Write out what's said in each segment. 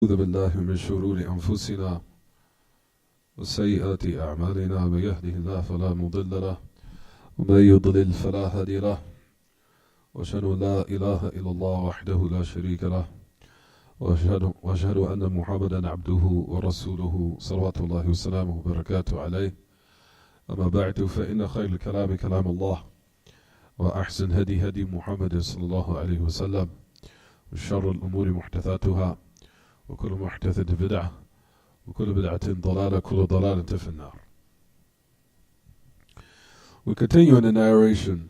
أعوذ بالله من شرور أنفسنا وسيئات أعمالنا من يهده الله فلا مضل له ومن يضلل فلا هادي له وأشهد أن لا إله إلا الله وحده لا شريك له وأشهد أن محمدا عبده ورسوله صلوات الله وسلامه وبركاته عليه. أما بعد فإن خير الكلام كلام الله وأحسن هدي محمد صلى الله عليه وسلم وشر الأمور محدثاتها وكل محدثة بدعة وكل بدعة ضلالة كل ضلالة في النار. We continue in the narration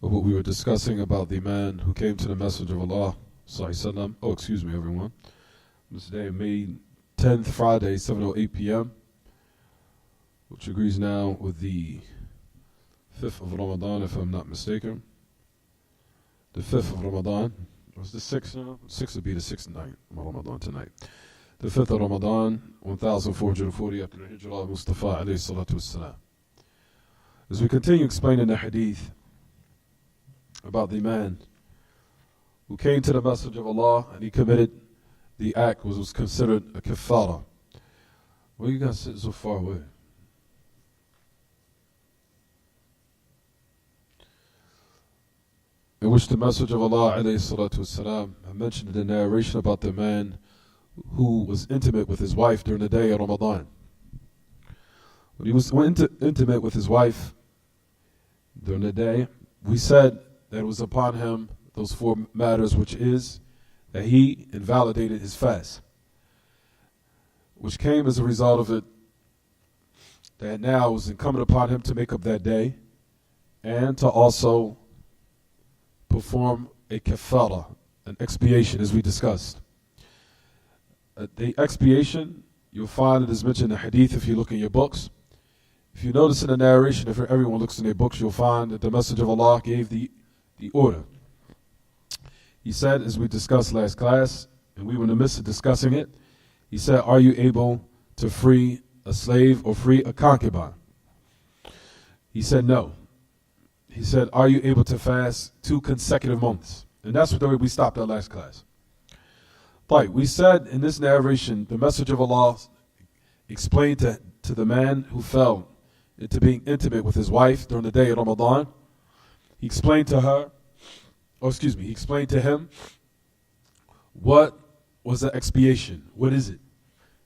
of what we were discussing about the man who came to the Messenger of Allah sallallahu. Oh, excuse me, everyone. This day, May 10th, Friday, 7:08 p.m., which agrees now with the 5th of Ramadan, if I'm not mistaken. The 5th of Ramadan. Was the 6th now? 6th would be the 6th night of Ramadan tonight. The 5th of Ramadan, 1440 after the Hijrah of Mustafa alayhi salatu wassalam. As we continue explaining the hadith about the man who came to the Messenger of Allah and he committed the act was considered a kafara. Why you guys sitting so far away? In which the Messenger of Allah alayhi salatu wasalam mentioned in the narration about the man who was intimate with his wife during the day of Ramadan. When he was intimate with his wife during the day, we said that it was upon him those four matters, which is that he invalidated his fast, which came as a result of it that now it was incumbent upon him to make up that day and to also perform a kafara, an expiation, as we discussed. The expiation, you'll find it is mentioned in the hadith if you look in your books. If you notice in the narration, if everyone looks in their books, you'll find that the Messenger of Allah gave the order. He said, as we discussed last class, and we were in the midst of discussing it, he said, are you able to free a slave or free a concubine? He said, no. He said, are you able to fast 2 consecutive months? And that's the way we stopped our last class. But we said in this narration, the Messenger of Allah explained to the man who fell into being intimate with his wife during the day of Ramadan. He explained to her, he explained to him what was the expiation. What is it?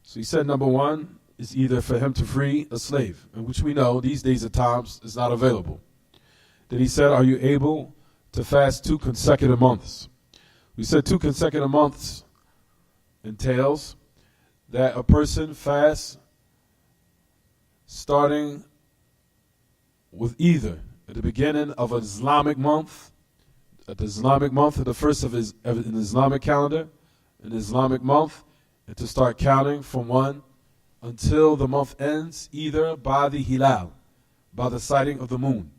So he said, number one is either for him to free a slave, and which we know these days at times is not available. Then he said, are you able to fast 2 consecutive months? We said 2 consecutive months entails that a person fasts starting with either at the beginning of an Islamic month, at the first of an Islamic calendar, an Islamic month, and to start counting from 1 until the month ends, either by the hilal, by the sighting of the moon.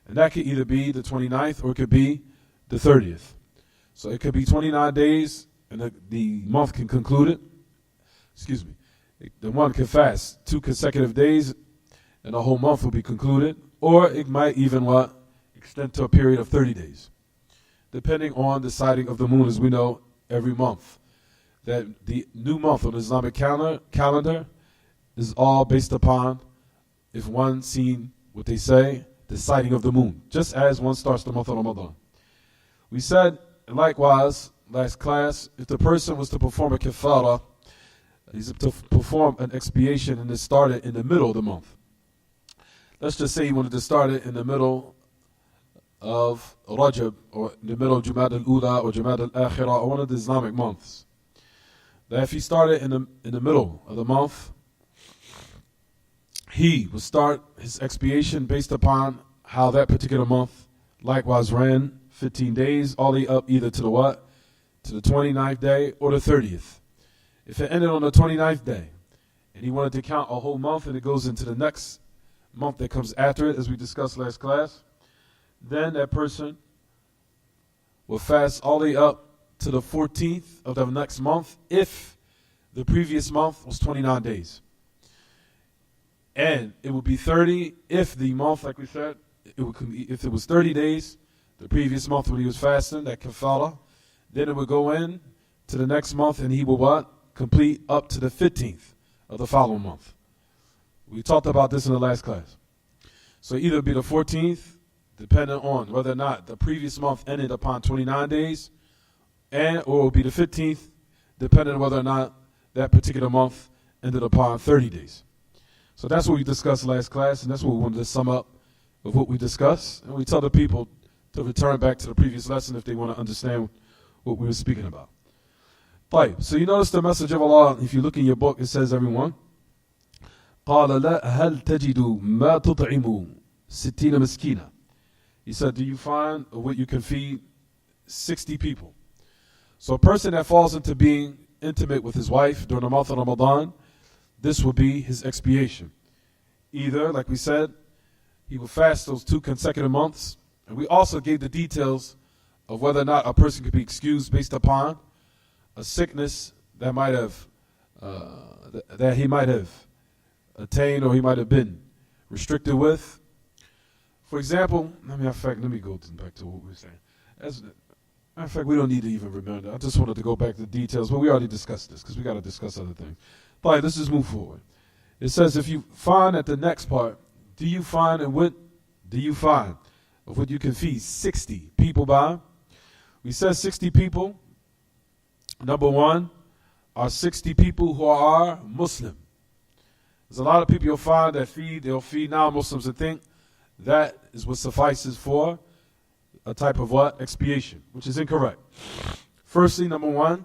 And that could either be the 29th or it could be the 30th. So it could be 29 days and the month can conclude it. The one can fast 2 consecutive days and the whole month will be concluded. Or it might even extend to a period of 30 days. Depending on the sighting of the moon, as we know, every month. That the new month on the Islamic calendar is all based upon if one seen what they say, the sighting of the moon, just as one starts the month of Ramadan. We said, likewise, last class, if the person was to perform a kafara, he's to perform an expiation and it started in the middle of the month. Let's just say he wanted to start it in the middle of Rajab, or in the middle of Jumad al-Ula or Jumad al-Akhirah, or one of the Islamic months. That if he started in the middle of the month, he will start his expiation based upon how that particular month likewise ran 15 days, all the way up either to the to the 29th day or the 30th. If it ended on the 29th day and he wanted to count a whole month and it goes into the next month that comes after it, as we discussed last class, then that person will fast all the way up to the 14th of the next month if the previous month was 29 days. And it would be 30 if the month, like we said, if it was 30 days, the previous month when he was fasting, that kafara, then it would go in to the next month, and he will what? Complete up to the 15th of the following month. We talked about this in the last class. So either be the 14th, depending on whether or not the previous month ended upon 29 days, or it will be the 15th, depending on whether or not that particular month ended upon 30 days. So that's what we discussed last class, and that's what we wanted to sum up of what we discussed. And we tell the people to return back to the previous lesson if they want to understand what we were speaking about. Right. So you notice the message of Allah, if you look in your book, it says, everyone, قَالَ لَا هَلْ تَجِدُوا مَا تُطْعِمُوا سِتِّينَ مِسْكِينًا. He said, do you find what you can feed 60 people? So a person that falls into being intimate with his wife during the month of Ramadan, this will be his expiation. Either, like we said, he will fast those 2 consecutive months. And we also gave the details of whether or not a person could be excused based upon a sickness that might have, that he might have attained or he might have been restricted with. For example, let me go back to what we were saying. Matter of fact, we don't need to even remember. I just wanted to go back to the details, but we already discussed this because we got to discuss other things. But let's just move forward. It says, if you find at the next part, do you find and what do you find of what you can feed 60 people by? We said 60 people. Number one are 60 people who are Muslim. There's a lot of people you'll find that they'll feed non-Muslims and think that is what suffices for a type of what? Expiation, which is incorrect. Firstly, number one,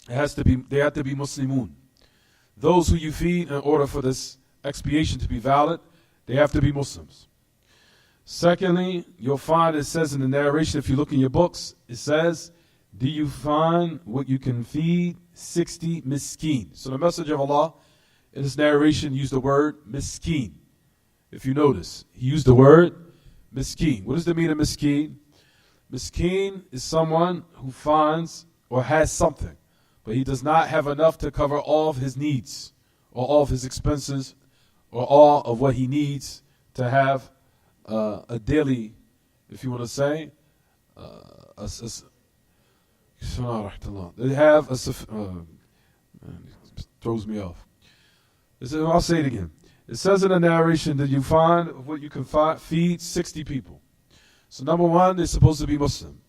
they have to be Muslimun. Those who you feed in order for this expiation to be valid, they have to be Muslims. Secondly, you'll find it says in the narration, if you look in your books, it says, do you find what you can feed 60 miskeen? So the message of Allah in this narration used the word miskeen. If you notice, he used the word miskeen. What does the meaning of miskeen? Miskeen is someone who finds or has something, but he does not have enough to cover all of his needs or all of his expenses or all of what he needs to have a daily, if you want to say, they have a, throws me off. I'll say it again. It says in the narration that you find what you can feed 60 people. So number one, they're supposed to be Muslim.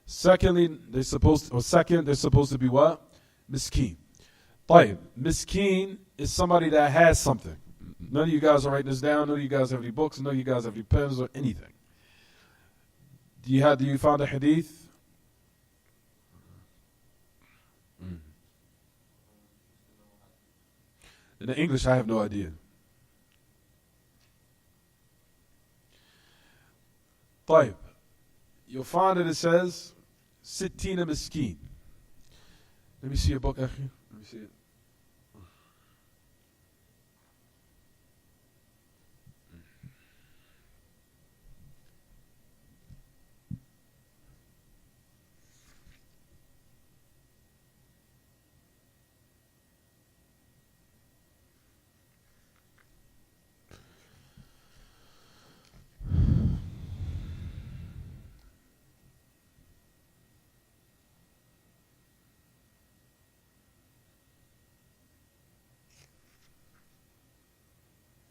Secondly, they're supposed to be what? Miskeen. Tayyib. Miskeen is somebody that has something. None of you guys are writing this down. None of you guys have any books. None of you guys have any pens or anything. Do you find a hadith? In the English, I have no idea. Tayyib. You'll find that it says, Sittina Miskeen. Let me see your book, Akhi. Let me see it.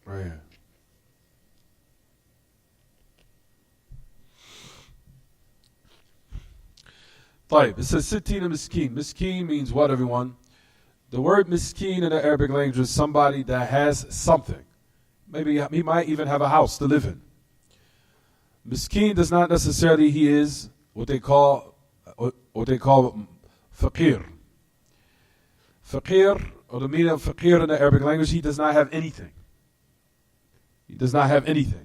Right here. Tayyib. It says Sittina Miskeen. Miskeen means what, everyone? The word Miskeen in the Arabic language is somebody that has something. Maybe he might even have a house to live in. Miskeen does not necessarily, he is what they call faqir. Faqir, or the meaning of faqir in the Arabic language, he does not have anything. He does not have anything.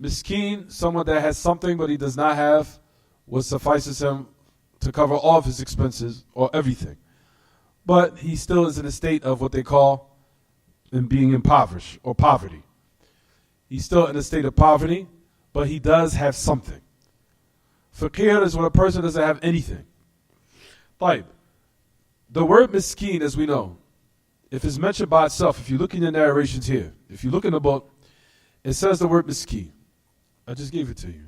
Miskeen, someone that has something but he does not have what suffices him to cover all of his expenses or everything. But he still is in a state of what they call being impoverished or poverty. He's still in a state of poverty, but he does have something. Faqir is when a person doesn't have anything. Tayyib. The word miskeen, as we know, if it's mentioned by itself, if you look in the narrations here, if you look in the book, it says the word miskeen. I just gave it to you.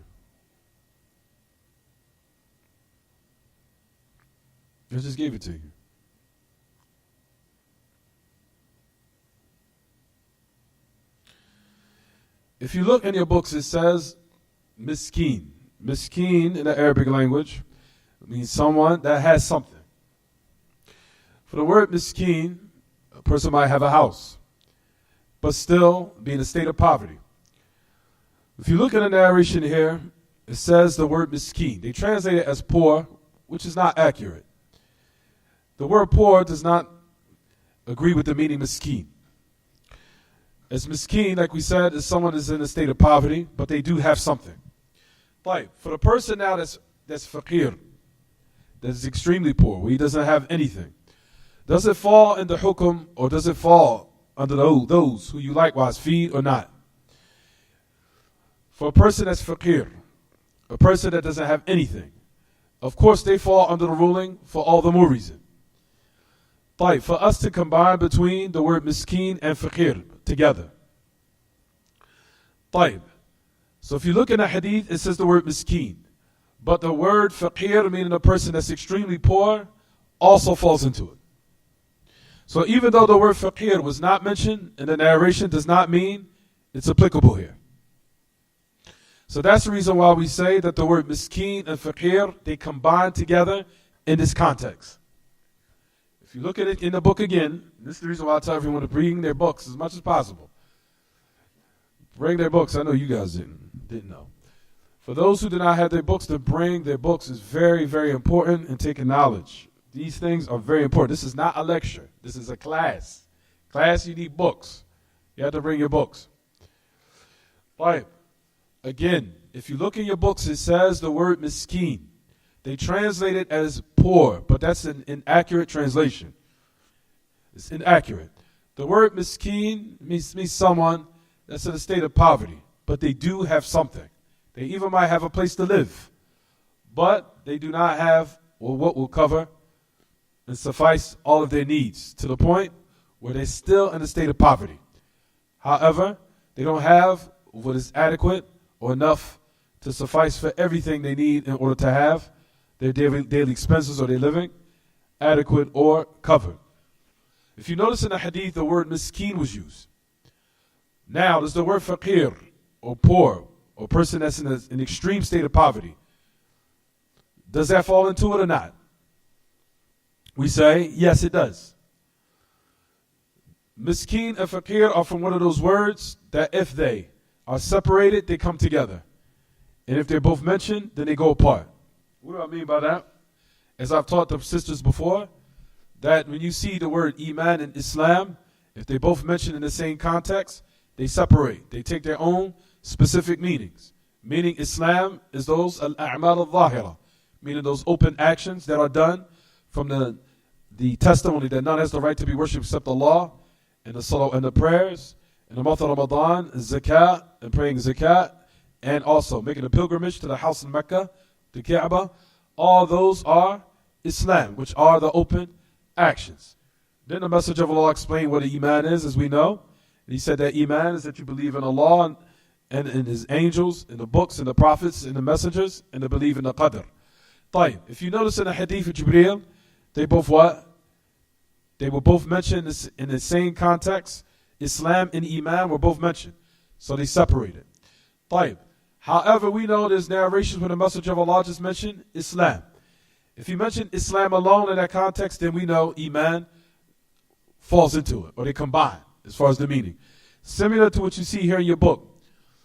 I just gave it to you. If you look in your books, it says miskeen. Miskeen in the Arabic language means someone that has something. For the word miskeen, a person might have a house, but still be in a state of poverty. If you look at the narration here, it says the word miskeen. They translate it as poor, which is not accurate. The word poor does not agree with the meaning miskeen. As miskeen, like we said, is someone that's in a state of poverty, but they do have something. Like, for the person now that's faqir, that is extremely poor, where he doesn't have anything, does it fall in the hukum, or does it fall under those who you likewise feed or not? For a person that's faqir, a person that doesn't have anything, of course they fall under the ruling for all the more reason. Like, for us to combine between the word miskeen and faqir together. Taib. So if you look in the hadith, it says the word miskeen. But the word faqir, meaning a person that's extremely poor, also falls into it. So even though the word faqir was not mentioned in the narration, does not mean it's applicable here. So that's the reason why we say that the word miskeen and faqir, they combine together in this context. If you look at it in the book again, this is the reason why I tell everyone to bring their books as much as possible. Bring their books. I know you guys didn't know. For those who do not have their books, to bring their books is very, very important in taking knowledge. These things are very important. This is not a lecture. This is a class. Class, you need books. You have to bring your books. Right. Again, if you look in your books, it says the word miskeen. They translate it as poor, but that's an inaccurate translation. It's inaccurate. The word miskeen means someone that's in a state of poverty, but they do have something. They even might have a place to live, but they do not have what will cover and suffice all of their needs, to the point where they're still in a state of poverty. However, they don't have what is adequate or enough to suffice for everything they need in order to have their daily expenses or their living adequate or covered. If you notice in the hadith, the word miskeen was used. Now, does the word faqir, or poor, or person that's in an extreme state of poverty, does that fall into it or not? We say, yes, it does. Miskeen and faqir are from one of those words that if they are separated, they come together. And if they're both mentioned, then they go apart. What do I mean by that? As I've taught the sisters before, that when you see the word Iman and Islam, if they both mentioned in the same context, they separate. They take their own specific meanings. Meaning Islam is those al-a'mal al-zahira, meaning those open actions that are done from the testimony that none has the right to be worshipped except Allah, and the salah and the prayers, in the month of Ramadan, zakat, and praying zakat, and also making a pilgrimage to the house in Mecca, the Kaaba. All those are Islam, which are the open actions. Then the Messenger of Allah explained what Iman is, as we know. And he said that Iman is that you believe in Allah and in His angels, in the books, in the prophets, in the messengers, and to believe in the Qadr. Tayyib. If you notice in the hadith of Jibreel, they both what? They were both mentioned in the same context. Islam and Iman were both mentioned. So they separated. Tayyib. However, we know there's narrations where the Messenger of Allah just mentioned Islam. If you mention Islam alone in that context, then we know Iman falls into it, or they combine as far as the meaning. Similar to what you see here in your book.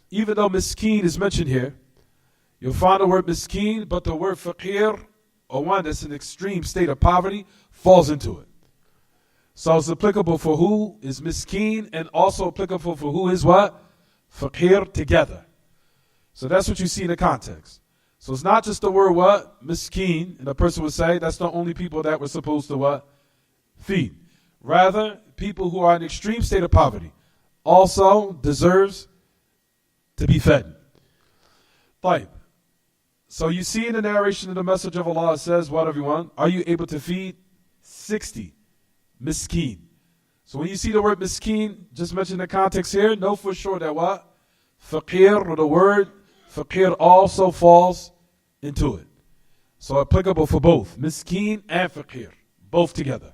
Even though miskeen is mentioned here, you'll find the word miskeen, but the word faqir, or one that's in an extreme state of poverty, falls into it. So it's applicable for who is miskeen, and also applicable for who is what? Faqir together. So that's what you see in the context. So it's not just the word what? Miskeen, and the person would say that's the only people that we're supposed to what? Feed. Rather, people who are in extreme state of poverty also deserves to be fed. Tayyib. So you see in the narration of the Messenger of Allah, it says, what everyone? Are you able to feed 60 miskeen? So when you see the word miskeen, just mention the context here, know for sure that what? Faqir, or the word faqir, also falls into it. So applicable for both, miskeen and faqir, both together.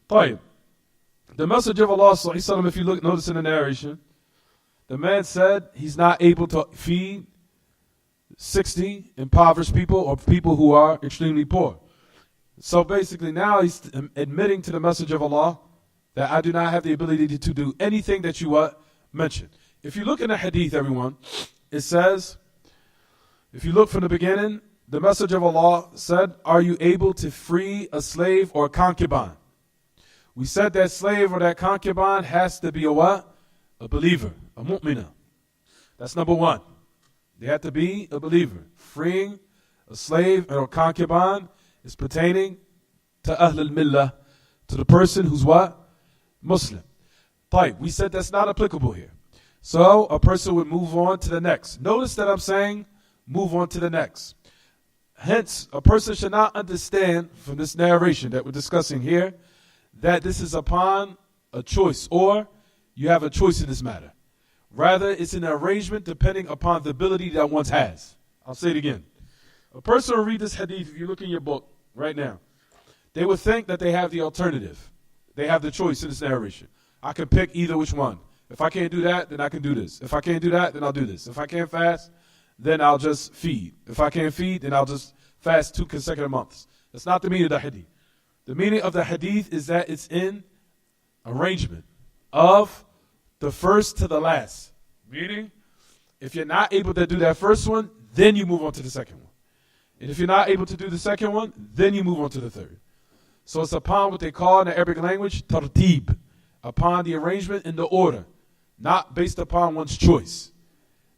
طيب. The Messenger of Allah, if you notice in the narration, the man said he's not able to feed 60 impoverished people or people who are extremely poor. So basically now he's admitting to the Messenger of Allah that I do not have the ability to do anything that you mentioned. If you look in the hadith, everyone, it says, if you look from the beginning, the Messenger of Allah said, are you able to free a slave or a concubine? We said that slave or that concubine has to be a what? A believer, a mu'minah. That's number one. They have to be a believer. Freeing a slave or a concubine is pertaining to Ahl al-Millah, to the person who's what? Muslim. Right. We said that's not applicable here. So a person would move on to the next. Notice that I'm saying move on to the next. Hence, a person should not understand from this narration that we're discussing here that this is upon a choice or you have a choice in this matter. Rather, it's an arrangement depending upon the ability that one has. I'll say it again. A person will read this hadith, if you look in your book right now, they would think that they have the alternative. They have the choice in this narration. I can pick either which one. If I can't do that, then I can do this. If I can't do that, then I'll do this. If I can't fast, then I'll just feed. If I can't feed, then I'll just fast 2 consecutive months. That's not the meaning of the hadith. The meaning of the hadith is that it's in arrangement of the first to the last. Meaning, if you're not able to do that first one, then you move on to the second one. And if you're not able to do the second one, then you move on to the third. So it's upon what they call in the Arabic language, tartib, upon the arrangement in the order, not based upon one's choice.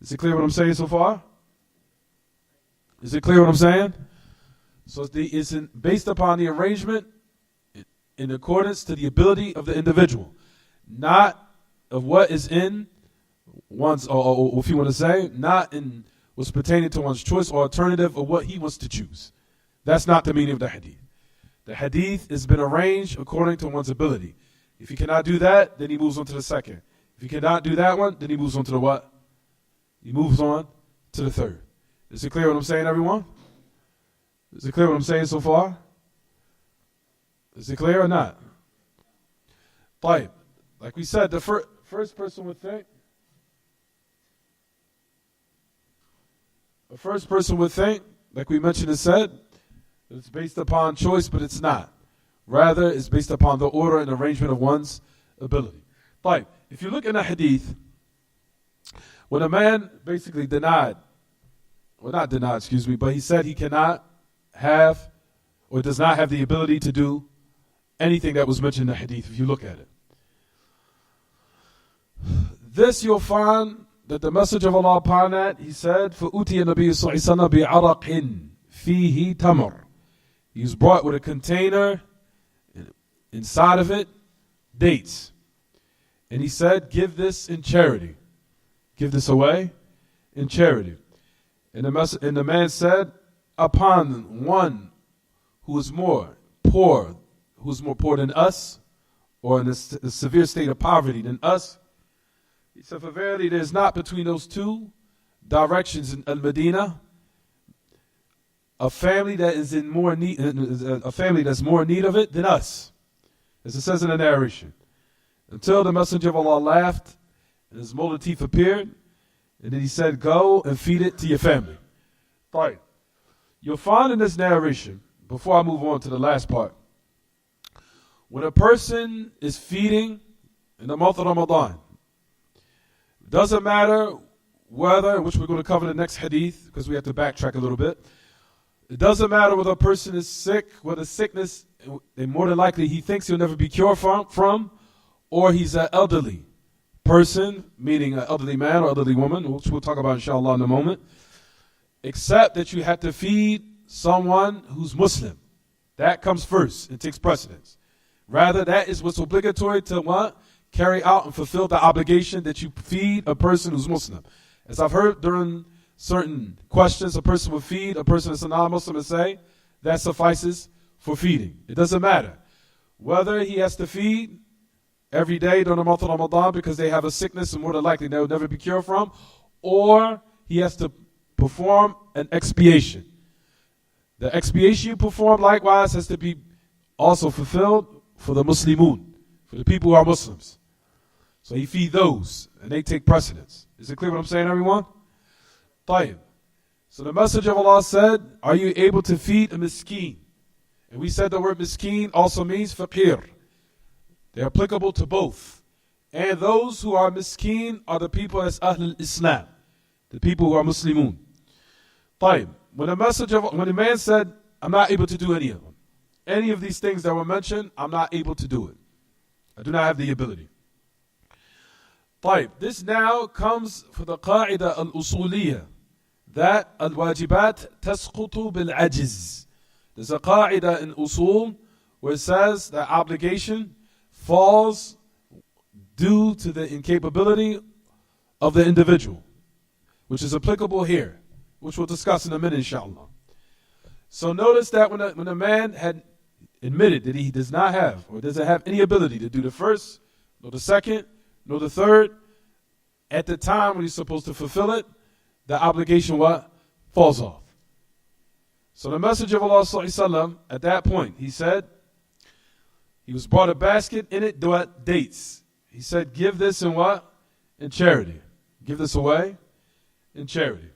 Is it clear what I'm saying so far? Is it clear what I'm saying? So it's based upon the arrangement in accordance to the ability of the individual, not of what is in one's, or if you want to say, not in what's pertaining to one's choice or alternative of what he wants to choose. That's not the meaning of the hadith. The hadith has been arranged according to one's ability. If he cannot do that, then he moves on to the second. If he cannot do that one, then he moves on to the what? He moves on to the third. Is it clear what I'm saying, everyone? Is it clear what I'm saying so far? Is it clear or not? Like we said, the first person would think. The first person would think, like we mentioned and said, that it's based upon choice, but it's not. Rather, it's based upon the order and arrangement of one's ability. Like, if you look in a hadith, when a man basically denied, well, not denied, excuse me, but he said he cannot have or does not have the ability to do anything that was mentioned in the hadith, if you look at it. This you'll find that the Messenger of Allah upon that, he said, فَأُتِيَ النَّبِيُّ صَلَّى اللَّهُ عَلَيْهِ وَسَلَّمَ بِعَرَقٍ فِيهِ تَمْرٍ. He was brought with a container, inside of it, dates. And he said, give this in charity. Give this away in charity. And the man said, upon one who is more poor than us, or in a severe state of poverty than us, he said, for verily there is not between those two directions in Al-Madinah a family that is in more need, a family that's more in need of it than us, as it says in the narration. Until the Messenger of Allah laughed and his molten teeth appeared, and then he said, go and feed it to your family. Right. You'll find in this narration, before I move on to the last part, when a person is feeding in the month of Ramadan, it doesn't matter whether, which we're going to cover in the next hadith, because we have to backtrack a little bit. It doesn't matter whether a person is sick, whether sickness, and more than likely he thinks he'll never be cured from, or he's an elderly person, meaning an elderly man or elderly woman, which we'll talk about inshallah in a moment, except that you have to feed someone who's Muslim. That comes first. It takes precedence. Rather, that is what's obligatory to what? Carry out and fulfill the obligation that you feed a person who's Muslim. As I've heard during certain questions, a person will feed a person that's a non-Muslim and say, that suffices for feeding. It doesn't matter whether he has to feed every day during the month of Ramadan because they have a sickness and more than likely they will never be cured from, or he has to perform an expiation. The expiation you perform likewise has to be also fulfilled for the Muslimun, for the people who are Muslims. So he feed those, and they take precedence. Is it clear what I'm saying, everyone? طيب. So the Messenger of Allah said, are you able to feed a miskeen? And we said the word miskeen also means faqir. They're applicable to both. And those who are miskeen are the people as Ahlul Islam, the people who are Muslimun. طيب. When the man said, I'm not able to do any of them, any of these things that were mentioned, I'm not able to do it. I do not have the ability. طيب. This now comes for the qaida al-usuliyah, that al-wajibat tasqutu bil-ajiz. There's a qaida in usul where it says that obligation falls due to the incapability of the individual, which is applicable here, which we'll discuss in a minute, inshallah. So notice that when a man had admitted that he does not have or doesn't have any ability to do the first, nor the second, nor the third, at the time when he's supposed to fulfill it, the obligation what? Falls off. So the Messenger of Allah sallallahu alaihi wasallam, at that point, he said, he was brought a basket, in it dates. He said, give this in what? In charity. Give this away in charity.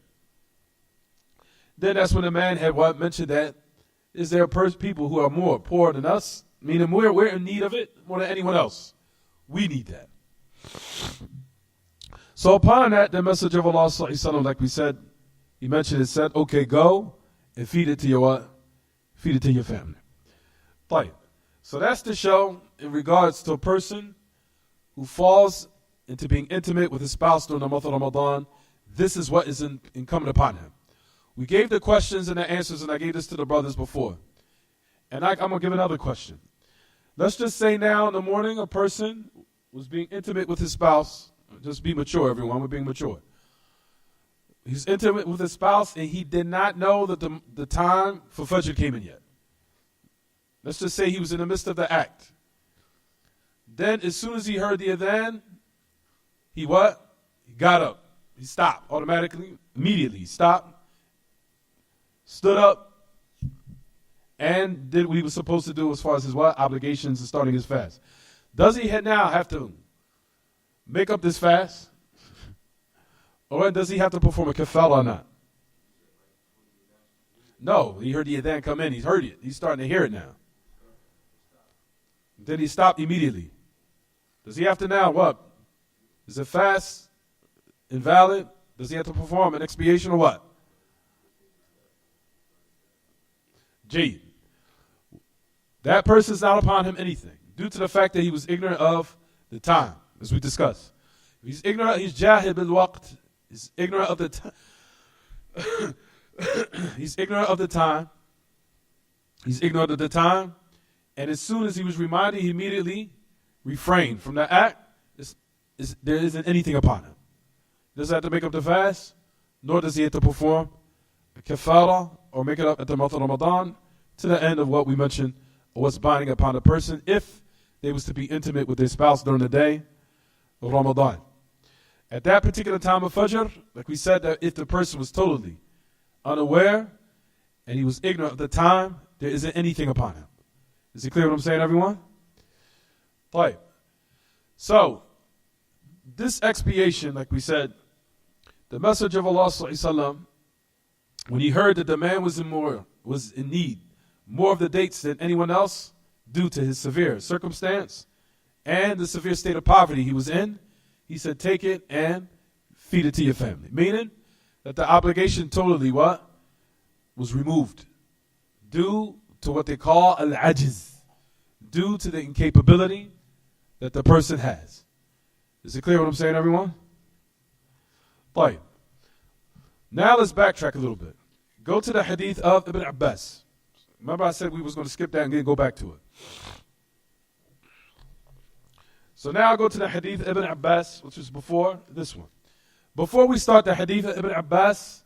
Then that's when the man had what? Mentioned that, is there people who are more poor than us? Meaning we're in need of it more than anyone else. We need that. So upon that, the Messenger of Allah sallallahu alaihi wasallam, like we said, he mentioned it, said, okay, go and feed it to your what? Feed it to your family. طيب. So that's to show in regards to a person who falls into being intimate with his spouse during the month of Ramadan. This is what is incumbent upon him. We gave the questions and the answers, and I gave this to the brothers before. And I'm going to give another question. Let's just say now in the morning a person was being intimate with his spouse. Just be mature, everyone. We're being mature. He's intimate with his spouse, and he did not know that the time for Fajr came in yet. Let's just say he was in the midst of the act. Then as soon as he heard the adhan, he what? He got up. He stopped automatically, immediately. He stopped, stood up, and did what he was supposed to do as far as his what? Obligations and starting his fast. Does he now have to make up this fast? Or does he have to perform a kafala or not? No, he heard the adhan come in. He's heard it. He's starting to hear it now. Then he stopped immediately. Does he have to now what? Is the fast invalid? Does he have to perform an expiation or what? Jade. That person is not upon him anything due to the fact that he was ignorant of the time, as we discussed. If he's ignorant, he's jahil bil waqt. He's ignorant of the time. He's ignorant of the time. He's ignorant of the time. And as soon as he was reminded, he immediately refrained from the act. There isn't anything upon him. He doesn't have to make up the fast, nor does he have to perform a kafara or make it up at the month of Ramadan to the end of what we mentioned, or what's binding upon a person if they was to be intimate with their spouse during the day of Ramadan. At that particular time of Fajr, like we said, that if the person was totally unaware and he was ignorant of the time, there isn't anything upon him. Is it clear what I'm saying, everyone? Right. So, this expiation, like we said, the Messenger of Allah sallallahu alaihi wasallam, when he heard that the man was in need more of the dates than anyone else due to his severe circumstance and the severe state of poverty he was in, he said, take it and feed it to your family. Meaning that the obligation totally what? Was removed due to what they call al-ajiz, due to the incapability that the person has. Is it clear what I'm saying, everyone? Fine. Now let's backtrack a little bit. Go to the hadith of Ibn Abbas. Remember I said we was going to skip that and then go back to it. So now I'll go to the hadith of Ibn Abbas, which was before this one. Before we start the hadith of Ibn Abbas,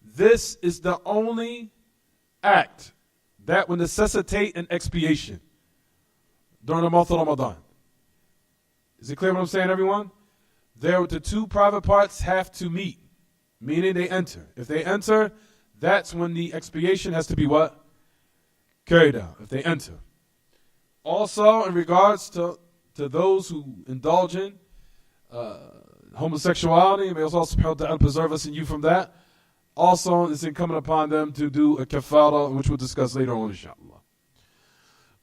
this is the only act that will necessitate an expiation during the month of Ramadan. Is it clear what I'm saying, everyone? The two private parts have to meet, meaning they enter. If they enter, that's when the expiation has to be what? Carried out, if they enter. Also, in regards to those who indulge in homosexuality, may Allah subhanahu wa ta'ala preserve us and you from that. Also, it's incumbent upon them to do a kafara, which we'll discuss later on, inshallah.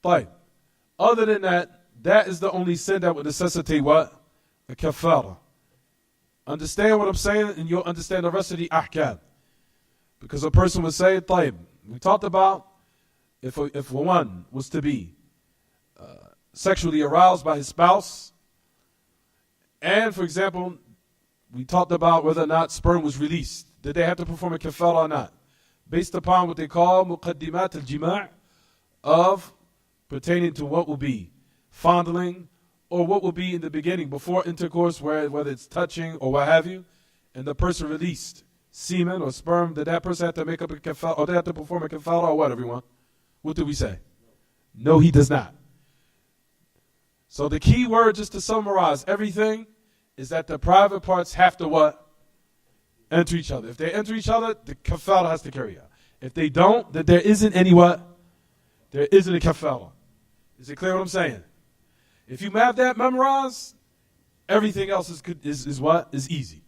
But other than that, that is the only sin that would necessitate what? A kafara. Understand what I'm saying, and you'll understand the rest of the ahkam. Because a person would say, طيب, we talked about if one was to be sexually aroused by his spouse, and for example, we talked about whether or not sperm was released. Did they have to perform a kafara or not? Based upon what they call muqaddimat al-jima' of pertaining to what will be fondling, or what will be in the beginning before intercourse, whether it's touching or what have you, and the person released semen or sperm, did that person have to make up a kafara, or they have to perform a kafara, or what, everyone? What do we say? No, he does not. So the key word, just to summarize everything, is that the private parts have to what? Enter each other. If they enter each other, the kafara has to carry out. If they don't, then there isn't any what? There isn't a kafara. Is it clear what I'm saying? If you have that memorized, everything else is what? Is easy.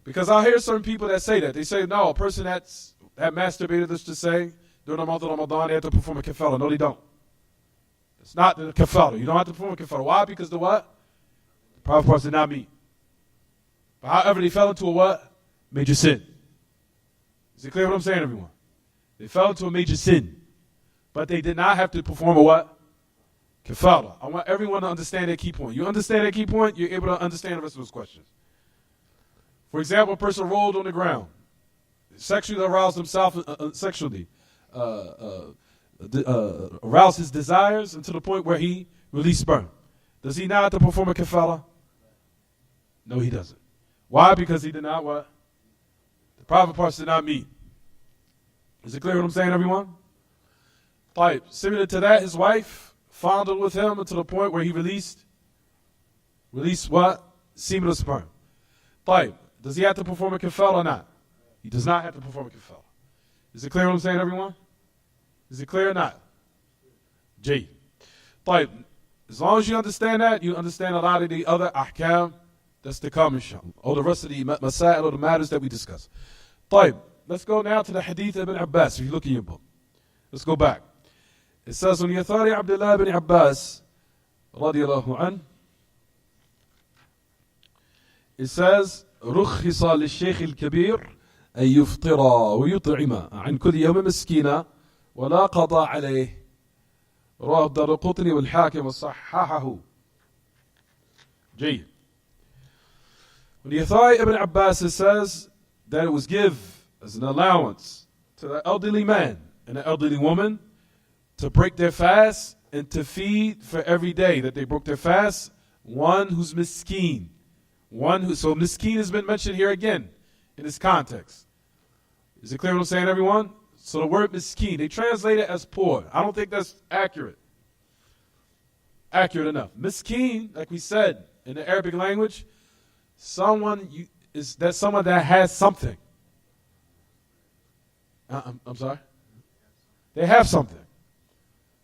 Because I hear certain people that say that. They say, no, a person that masturbated, let's just say, during the month of Ramadan, they have to perform a kafara. No, they don't. It's not the kafara. You don't have to perform a kafara. Why? Because the what? The private parts did not meet. But however, they fell into a what? Major sin. Is it clear what I'm saying, everyone? They fell into a major sin. But they did not have to perform a what? Kafara. I want everyone to understand that key point. You understand that key point, you're able to understand the rest of those questions. For example, a person rolled on the ground, sexually aroused himself, aroused his desires until the point where he released sperm. Does he now have to perform a kafara? No, he doesn't. Why? Because he did not what? The private parts did not meet. Is it clear what I'm saying, everyone? Right. Similar to that, his wife fondled with him until the point where he released what? Semen or sperm. Right. Does he have to perform a kafara or not? He does not have to perform a kafara. Is it clear what I'm saying, everyone? Is it clear or not? J. Right. As long as you understand that, you understand a lot of the other ahkam that's to come, inshallah. Or the rest of the masail or the matters that we discuss. Right. Let's go now to the hadith of Ibn Abbas, if you look in your book. Let's go back. It says, on Yathari Abdullah ibn Abbas, radiyallahu an, it says, رخص للشيخ الكبير أن يفطر ويطعم عن كل يوم مسكينا ولا قضاء عليه. رواه الدارقطني والحاكم وصححه. جيد. When Yathari ibn Abbas, it says that it was given as an allowance to the elderly man and the elderly woman to break their fast and to feed for every day that they broke their fast one who's miskeen. So miskeen has been mentioned here again in this context. Is it clear what I'm saying, everyone? So the word miskeen, they translate it as poor. I don't think that's accurate enough. Miskeen, like we said in the Arabic language, that's someone that has something. I'm sorry? They have something.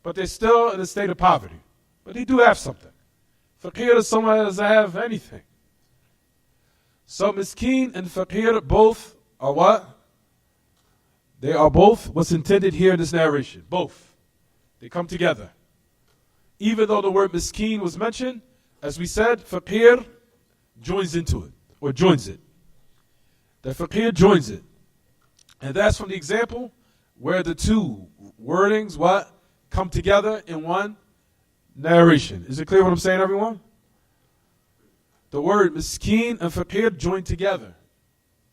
But they're still in a state of poverty. But they do have something. Faqir is someone that doesn't have anything. So miskeen and faqir both are what? They are both what's intended here in this narration. Both. They come together. Even though the word miskeen was mentioned, as we said, faqir joins into it, or joins it. The faqir joins it. And that's from the example where the two wordings, what? Come together in one narration. Is it clear what I'm saying, everyone? The word miskeen and faqir join together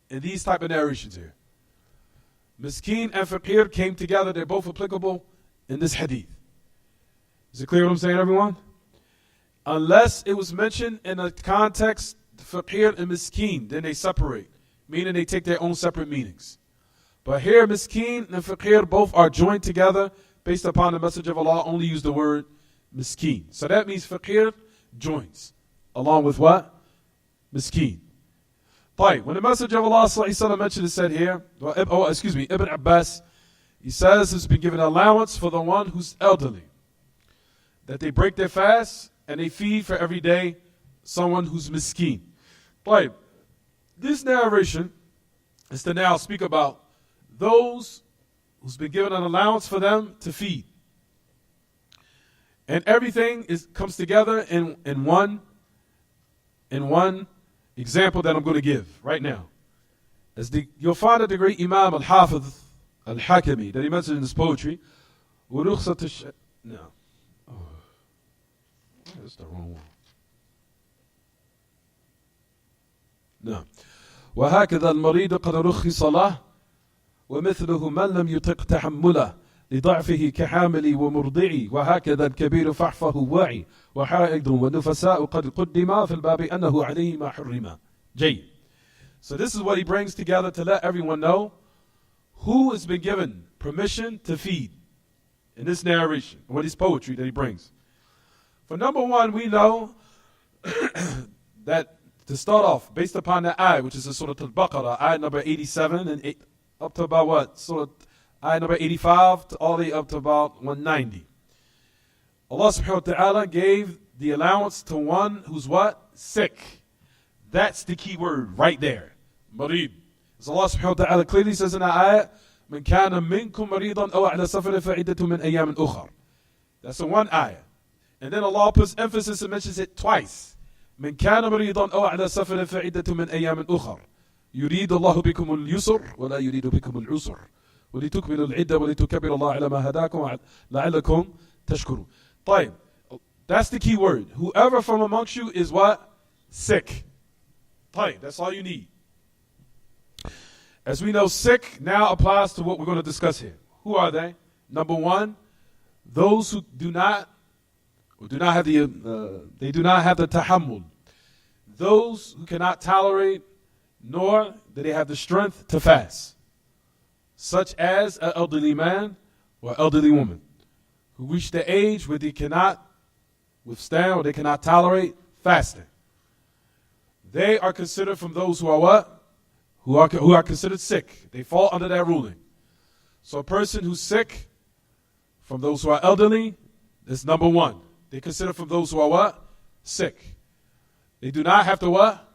in these type of narrations here. Miskeen and faqir came together. They're both applicable in this hadith. Is it clear what I'm saying, everyone? Unless it was mentioned in a context, faqir and miskeen, then they separate, meaning they take their own separate meanings. But here, miskeen and faqir both are joined together based upon the message of Allah, only use the word miskeen. So that means faqir joins, along with what? Miskeen. طيب, when the Messenger of Allah sallallahu alaihi wasallam mentioned it, said here, Ibn Abbas, he says it's been given allowance for the one who's elderly, that they break their fast and they feed for every day someone who's miskeen. طيب, this narration is to now speak about those who's been given an allowance for them to feed. And everything comes together in one example that I'm going to give right now. You'll find that the great Imam Al-Hafiz Al-Hakami, that he mentioned in his poetry, no. Oh, that's the wrong one. No. وهكذا المريض قد رخص له ومثله من لم يطق تحمله لضعفه كحامل ومرضعي وهكذا الكبير فحفه واعي وحائض ونفساء قد قدم في الباب أنه عليه ما حرم. جيد. So this is what he brings together to let everyone know who has been given permission to feed in this narration, what his poetry that he brings. For number one, we know that to start off, based upon the ayah, which is the Surah Al-Baqarah, ayah number 87, and up to about what? Surah ayah number 85 to all the way up to about 190. Allah subhanahu wa ta'ala gave the allowance to one who's what? Sick. That's the key word right there. Marid. As Allah subhanahu wa ta'ala clearly says in the ayah, من كان منكم مريضا أو على سفر فعدة من أيام أخر. That's the one ayah. And then Allah puts emphasis and mentions it twice. من كان مريضا أو على سفر فعدة من أيام أخر. يريد الله بكم اليسر ولا يريد بكم العسر. ولتكملوا العدة ولتكبروا الله على ما هداكم لعلكم تشكرون. طيب, that's the key word. Whoever from amongst you is what? Sick. طيب, that's all you need. As we know, sick now applies to what we're going to discuss here. Who are they? Number one, those who do not have the tahammul. Those who cannot tolerate, nor do they have the strength to fast, such as an elderly man or elderly woman who reach the age where they cannot withstand or they cannot tolerate fasting. They are considered from those who are what? Who are considered sick. They fall under that ruling. So a person who's sick, from those who are elderly, is number one. They consider from those who are what? Sick. They do not have to what?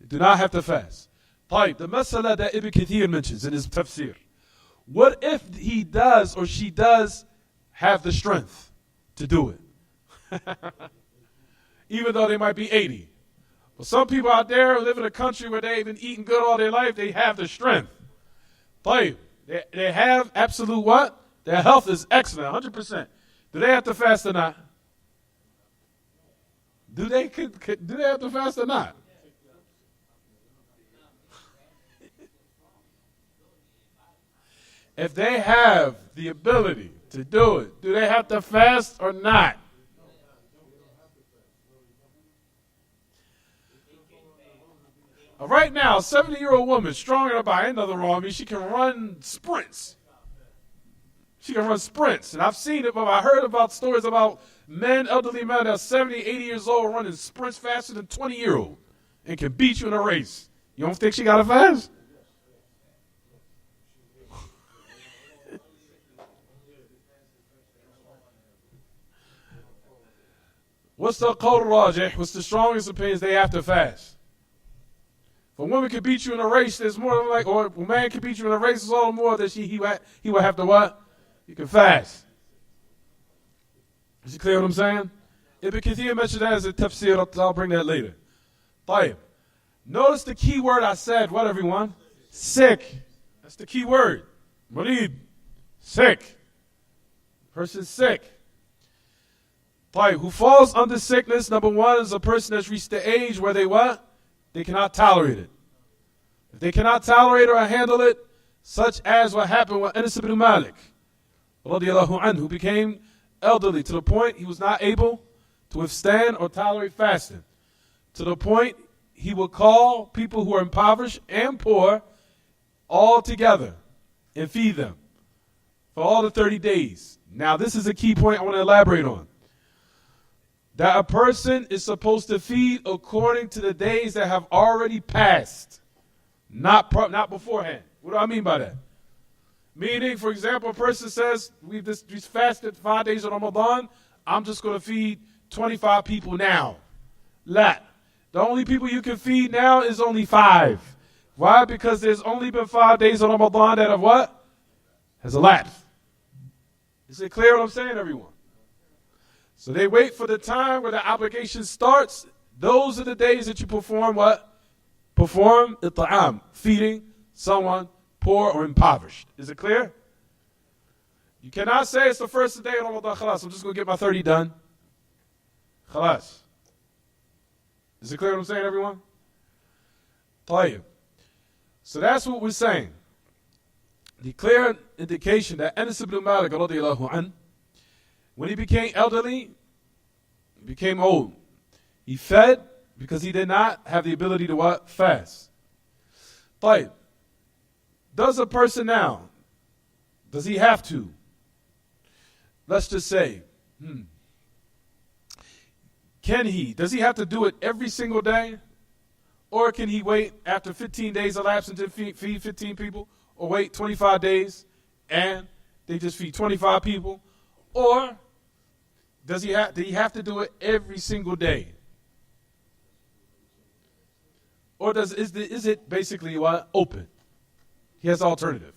They do not have to fast. طيب, the masala that Ibn Kathir mentions in his tafsir. What if he does or she does have the strength to do it? Even though they might be 80. Well, some people out there live in a country where they've been eating good all their life, they have the strength. طيب, they have absolute what? Their health is excellent, 100%. Do they have to fast or not? Do they have to fast or not? If they have the ability to do it, do they have to fast or not? Right now, a 70-year-old woman, strong enough, by ain't nothing wrong with me, she can run sprints. She can run sprints. And I've seen it, but I heard about stories about men, elderly men that are 70, 80 years old running sprints faster than 20-year-old and can beat you in a race. You don't think she got to fast? What's the qawl rajih? What's the strongest opinion? They have to fast. If a woman can beat you in a race, there's more than like, or a man can beat you in a race, there's all the more that he would have to what? You can fast. Is it clear what I'm saying? Ibn Kathir mentioned that as a tafsir. I'll bring that later. طيب. Notice the key word I said. What, everyone? Sick. That's the key word. Marid. Sick. Person's sick. طيب. Who falls under sickness, number one, is a person that's reached the age where they what? They cannot tolerate it. If they cannot tolerate or handle it, such as what happened with Anas ibn Malik, radiallahu anhu, who became elderly to the point he was not able to withstand or tolerate fasting. To the point he would call people who are impoverished and poor all together and feed them for all the 30 days. Now this is a key point I want to elaborate on. that a person is supposed to feed according to the days that have already passed, not beforehand. What do I mean by that? Meaning, for example, a person says, we've fasted 5 days of Ramadan, I'm just going to feed 25 people now. La. The only people you can feed now is only 5. Why? Because there's only been 5 days of Ramadan that have what? Has elapsed. Is it clear what I'm saying, everyone? So they wait for the time where the obligation starts. Those are the days that you perform what? Perform it'am, feeding someone poor or impoverished. Is it clear? You cannot say it's the first day of Ramadan, khalas, I'm just going to get my 30 done. Khalas. Is it clear what I'm saying, everyone? Tayyib. So that's what we're saying. The clear indication that Anas ibn Malik radiallahu anh, when he became elderly, he became old. He fed because he did not have the ability to what? Fast. Tayyib. Does a person now, does he have to? Let's just say, does he have to do it every single day? Or can he wait after 15 days elapse and just feed 15 people? Or wait 25 days and they just feed 25 people? Or do he have to do it every single day? Or is it basically what? Open? He has an alternative.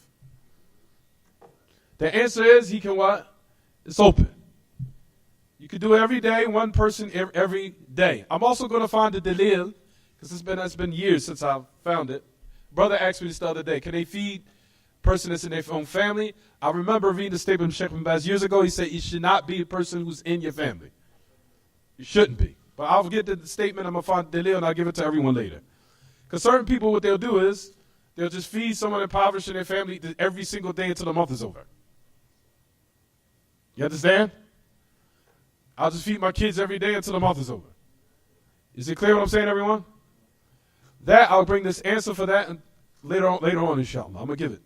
The answer is he can what? It's open. You could do it every day, one person every day. I'm also going to find the dalil, because it's been years since I found it. Brother asked me this the other day. Can they feed a person that's in their own family? I remember reading the statement of Sheikh bin Baz years ago. He said it should not be a person who's in your family. It shouldn't be. But I'll get the statement. I'm going to find the dalil and I'll give it to everyone later. Because certain people, what they'll do is they'll just feed someone impoverished in their family every single day until the month is over. You understand? I'll just feed my kids every day until the month is over. Is it clear what I'm saying, everyone? That, I'll bring this answer for that and later on, inshallah. I'm going to give it.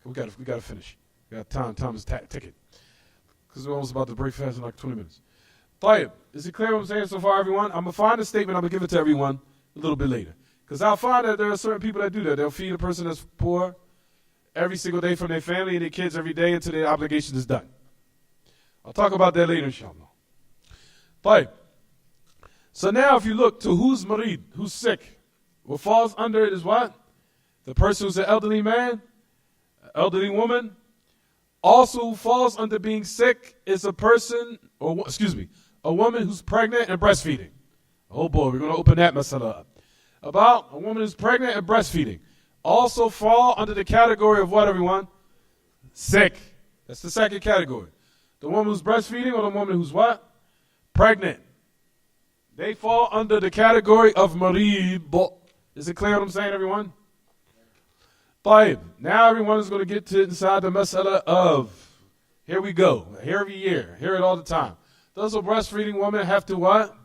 We got to finish. We got time. Time is ticking. Because we're almost about to break fast in like 20 minutes. Tayyib, is it clear what I'm saying so far, everyone? I'm going to find a statement. I'm going to give it to everyone a little bit later. Because I'll find that there are certain people that do that. They'll feed a person that's poor every single day from their family and their kids every day until their obligation is done. I'll talk about that later, inshallah. Tayyib. So now if you look to who's marid, who's sick, what falls under it is what? The person who's an elderly man, an elderly woman. Also who falls under being sick is a person, or excuse me, a woman who's pregnant and breastfeeding. Oh boy, we're going to open that masala up. About a woman who's pregnant and breastfeeding. Also fall under the category of what, everyone? Sick. That's the second category. The woman who's breastfeeding or the woman who's what? Pregnant. They fall under the category of marid. Is it clear what I'm saying, everyone? Tayyib. Now everyone is going to get to inside the masala of, here we go, here every year, hear it all the time. Does a breastfeeding woman have to what?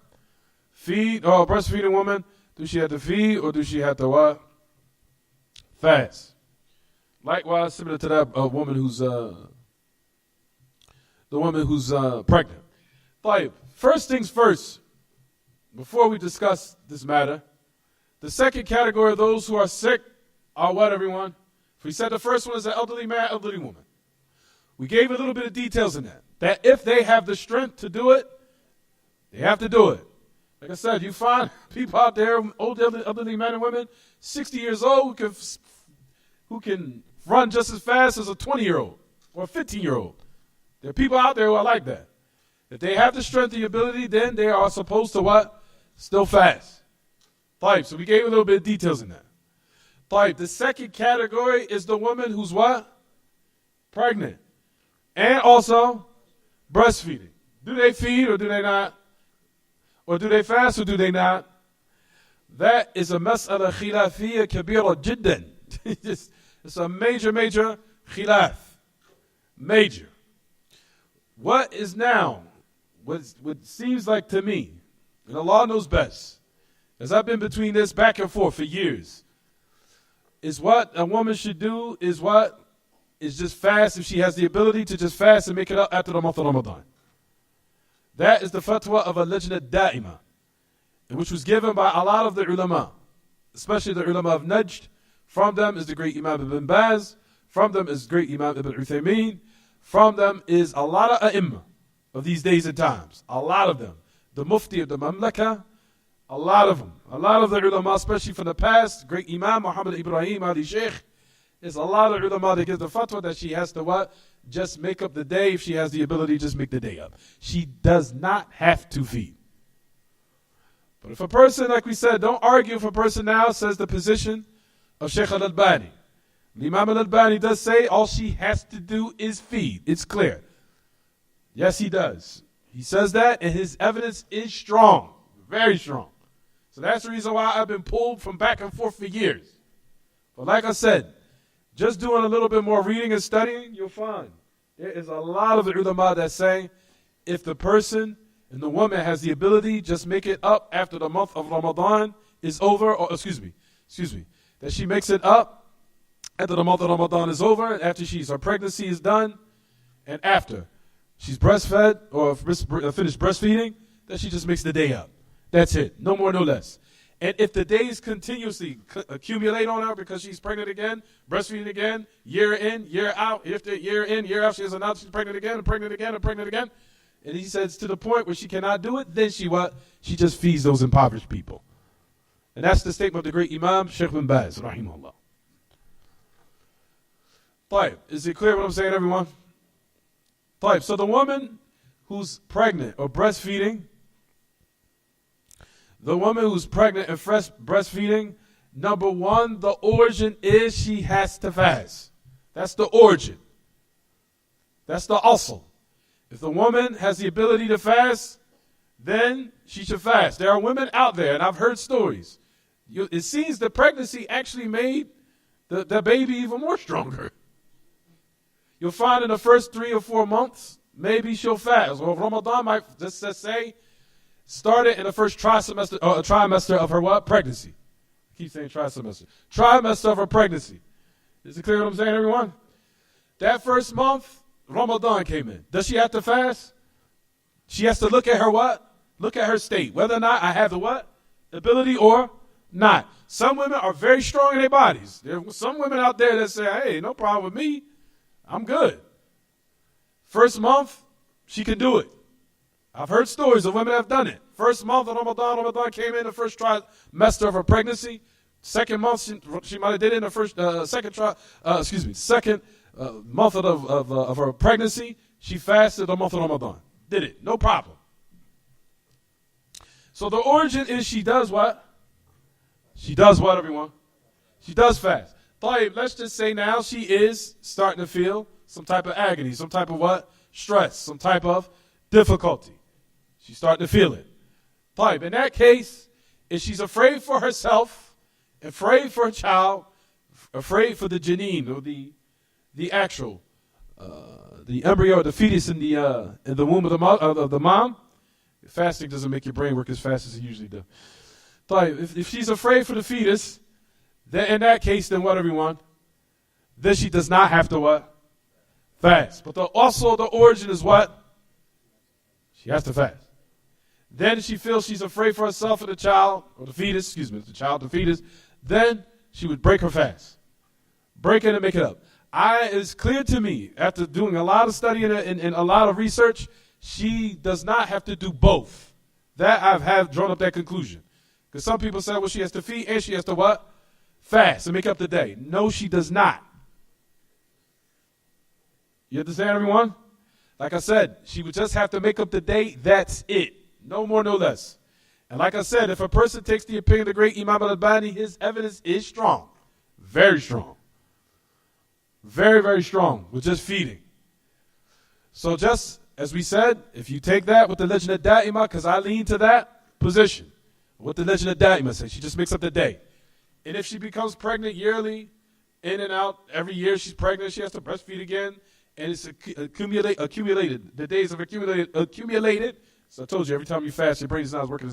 Feed, or a breastfeeding woman, do she have to feed or do she have to what? Fast. Likewise, similar to that woman who's, pregnant. Tayyib. First things first, before we discuss this matter, the second category of those who are sick are what, everyone? We said the first one is an elderly man, elderly woman. We gave a little bit of details in that. That if they have the strength to do it, they have to do it. Like I said, you find people out there, old elderly men and women, 60 years old, who can run just as fast as a 20-year-old or a 15-year-old. There are people out there who are like that. If they have the strength and the ability, then they are supposed to what? Still fast. Tayyib. So we gave a little bit of details in that. Tayyib. The second category is the woman who's what? Pregnant. And also breastfeeding. Do they feed or do they not? Or do they fast or do they not? That is a mas'ala khilafiyya kabira jiddan. It's a major khilaf. Major. What is now, what seems like to me, and Allah knows best, as I've been between this back and forth for years, is what a woman should do is what? Is just fast if she has the ability to just fast and make it up after the month of Ramadan. That is the fatwa of al-Lajna Da'ima, which was given by a lot of the ulama, especially the ulama of Najd. From them is the great Imam Ibn Baz. From them is great Imam Ibn Uthaymeen. From them is a lot of A'imma of these days and times. A lot of them. The Mufti of the Mamlaka, a lot of them. A lot of the ulama, especially from the past, great Imam Muhammad Ibrahim Ali Sheikh, is a lot of ulama that give the fatwa that she has to what? Just make up the day. If she has the ability, just make the day up. She does not have to feed. But if a person, like we said, don't argue if a person now says the position of Sheikh Al-Albani. Imam Al-Albani does say all she has to do is feed. It's clear. Yes, he does. He says that, and his evidence is strong. Very strong. So that's the reason why I've been pulled from back and forth for years. But like I said, just doing a little bit more reading and studying, you'll find there is a lot of the ulama that say if the person and the woman has the ability, just make it up after the month of Ramadan is over, or excuse me, that she makes it up after the month of Ramadan is over, and after her pregnancy is done, and after she's breastfed or finished breastfeeding, that she just makes the day up. That's it. No more, no less. And if the days continuously accumulate on her because she's pregnant again, breastfeeding again, year in, year out, if the year in, year out, she has announced she's pregnant again, and pregnant again, and pregnant again, and he says to the point where she cannot do it, then she what? She just feeds those impoverished people. And that's the statement of the great Imam, Sheikh bin Baz, rahimahullah. Taib, is it clear what I'm saying, everyone? Taib, so the woman who's pregnant or breastfeeding, the woman who's pregnant and breastfeeding, number one, the origin is she has to fast. That's the origin. That's the asl. If the woman has the ability to fast, then she should fast. There are women out there, and I've heard stories. It seems the pregnancy actually made the baby even more stronger. You'll find in the first 3 or 4 months, maybe she'll fast. Or Ramadan might just say, started in the first trimester of her what? Pregnancy. I keep saying trimester. Trimester of her pregnancy. Is it clear what I'm saying, everyone? That first month, Ramadan came in. Does she have to fast? She has to look at her what? Look at her state. Whether or not I have the what? Ability or not. Some women are very strong in their bodies. There are some women out there that say, hey, no problem with me. I'm good. First month, she can do it. I've heard stories of women that have done it. First month of Ramadan came in the first trimester of her pregnancy. Second month, she might have did it in the first, second month of her pregnancy. She fasted the month of Ramadan. Did it, no problem. So the origin is she does what? She does what, everyone? She does fast. Let's just say now she is starting to feel some type of agony, some type of what? Stress, some type of difficulty. She's starting to feel it. In that case, if she's afraid for herself, afraid for her child, afraid for the janeen, or the actual, the embryo, or the fetus in the womb of the mom, fasting doesn't make your brain work as fast as it usually does. If she's afraid for the fetus, then in that case, then what, everyone? Then she does not have to what? Fast. But also the origin is what? She has to fast. Then she feels she's afraid for herself and the child, or the fetus, the fetus, then she would break her fast. Break it and make it up. It's clear to me, after doing a lot of study and a lot of research, she does not have to do both. That I have drawn up that conclusion. Because some people say, well, she has to feed and she has to what? Fast and make up the day. No, she does not. You understand, everyone? Like I said, she would just have to make up the day. That's it. No more, no less. And like I said, if a person takes the opinion of the great Imam Al-Albani, his evidence is strong. Very strong. Very, very strong with just feeding. So just as we said, if you take that with the Lajna Da'ima, because I lean to that position, what the Lajna Da'ima says, she just makes up the day. And if she becomes pregnant yearly, in and out, every year she's pregnant, she has to breastfeed again, and it's accumulated. The days have accumulated. So I told you, every time you fast, your brain is not working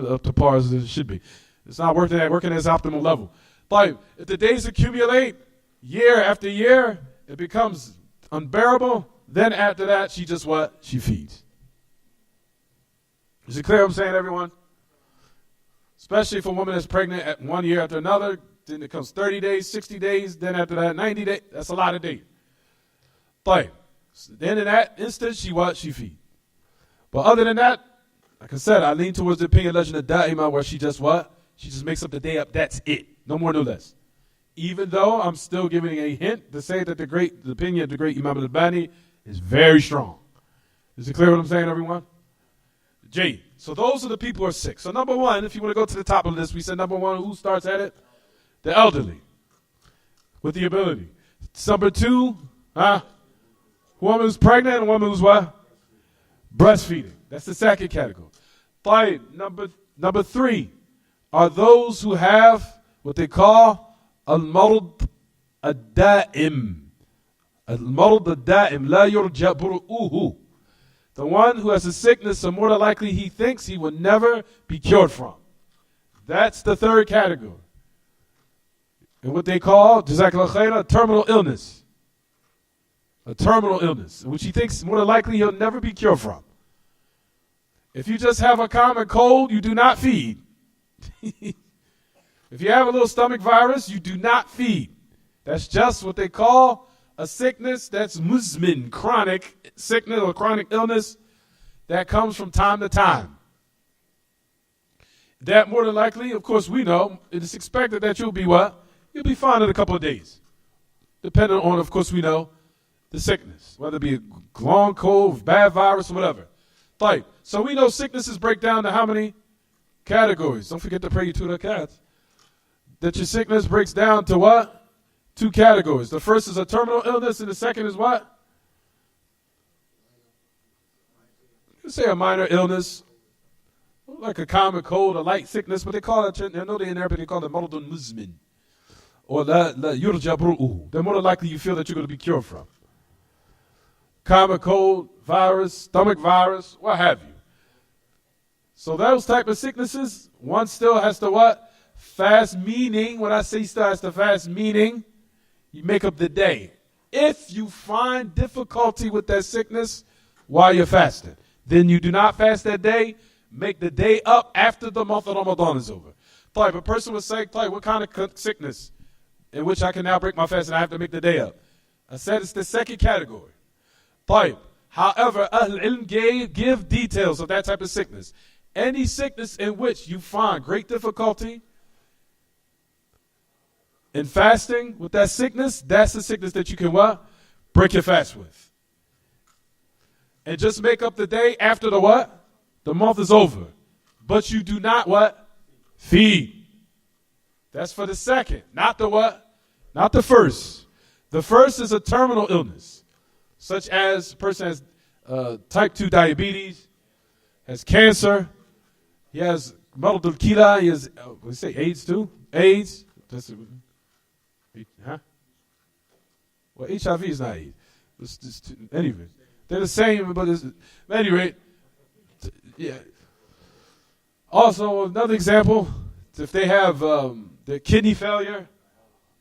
up to par as it should be. It's not working at its optimal level. But if the days accumulate, year after year, it becomes unbearable. Then after that, she just what? She feeds. Is it clear what I'm saying, everyone? Especially if a woman is pregnant at 1 year after another, then it comes 30 days, 60 days, then after that 90 days. That's a lot of days. But then in that instance, she feed. But other than that, like I said, I lean towards the opinion legend of Da'ima where she just what? She just makes up the day up. That's it. No more, no less. Even though I'm still giving a hint to say that the opinion of the great Imam al-Albani is very strong. Is it clear what I'm saying, everyone? J. So those are the people who are sick. So number one, if you want to go to the top of the list, we said number one, who starts at it? The elderly. With the ability. Number two, a woman who's pregnant and a woman who's what? Breastfeeding. That's the second category. Fine. Number three are those who have what they call al-marad ad-da'im. Al-marad ad-da'im la yurja buru'uhu. The one who has a sickness, the more than likely he thinks he will never be cured from. That's the third category. And what they call, jazakallah khairah, a terminal illness. A terminal illness, which he thinks more than likely he'll never be cured from. If you just have a common cold, you do not feed. If you have a little stomach virus, you do not feed. That's just what they call a sickness that's muzmin, chronic sickness or chronic illness that comes from time to time. That more than likely, of course, we know, it is expected that you'll be what? You'll be fine in a couple of days. Depending on, of course, we know, the sickness, whether it be a long cold, bad virus, or whatever. Right. So we know sicknesses break down to how many categories? Don't forget to pray your 2 rakats. That your sickness breaks down to what? 2 categories. The first is a terminal illness, and the second is what? You say a minor illness, like a common cold, a light sickness, but they call it, I know they in Arabic, they call it maradun muzmin, or la yurja buru'uhu. Then more than likely you feel that you're going to be cured from. Common cold, virus, stomach virus, what have you. So those type of sicknesses, one still has to what? Fast, meaning, when I say still has to fast, meaning you make up the day. If you find difficulty with that sickness while you're fasting, then you do not fast that day. Make the day up after the month of Ramadan is over. If a person would say, what kind of sickness in which I can now break my fast and I have to make the day up? I said it's the second category. However, Ahl-Ilm give details of that type of sickness. Any sickness in which you find great difficulty in fasting with that sickness, that's the sickness that you can what? Break your fast with. And just make up the day after the what? The month is over. But you do not what? Feed. That's for the second, not the what? Not the first. The first is a terminal illness, such as a person has type 2 diabetes, has cancer, he has maradul kila, he has, what say, AIDS too? AIDS. Huh? Well, HIV is not AIDS. Anyway, they're the same, but anyway, yeah. Also, another example, if they have their kidney failure,